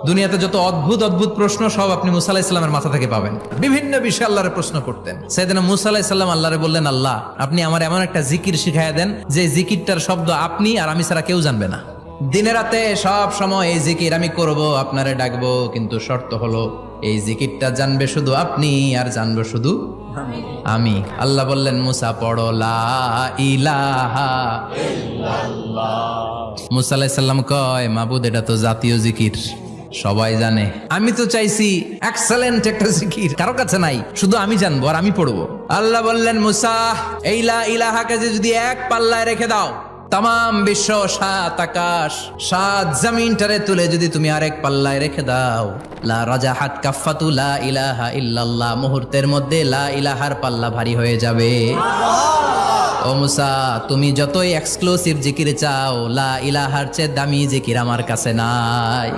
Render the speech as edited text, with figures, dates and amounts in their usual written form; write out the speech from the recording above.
দুনিয়াতে যত অদ্ভুত অদ্ভুত প্রশ্ন সব আপনি মুসা আলাহিস সাল্লামের মাথা থেকে পাবেন। বিভিন্ন বিষয়ে আল্লাহরে প্রশ্ন করতেন। সাইয়েদনা মুসা আলাহিস সাল্লাম আল্লাহরে বললেন, আল্লাহ আপনি আমার এমন একটা জিকির শিখাইয়া দেন যে জিকিরটার শব্দ আপনি আর আমি ছাড়া কেউ জানবে না। দিনে রাতে সব সময় এই জিকির আমি করব, আপনারে ডাকবো, কিন্তু শর্ত হলো এই জিকিরটা জানবে শুধু আপনি আর জানবো শুধু আমি। আল্লাহ বললেন, মুসা পড়ো লা ইলাহা ইল্লাল্লাহ। মুসা আলাইহিস সালাম কয়, মাবুদ এটা তো জাতীয় জিকির, সবাই জানে। আমি তো চাইছি এক্সেলেন্ট একটা জিকির, কারো কাছে নাই, শুধু আমি জানবো আর আমি পড়বো। আল্লাহ বললেন, মুসা এই লা ইলাহাকে যদি এক পাল্লায় রেখে দাও, তাম বিশ্ব, সাত আকাশ, সাত জমিনটারে তুলে যদি তুমি আরেক পাল্লায় রেখে দাও, লা রাজাহাত কাফাতু লা ইলাহা ইল্লাল্লাহ, মুহূর্তের মধ্যে লা ইলাহার পাল্লা ভারী হয়ে যাবে। ও মুসা, তুমি যতই এক্সক্লুসিভ জিকির চাও, লা ইলাহার চেয়ে দামি জিকির আমার কাছে নাই।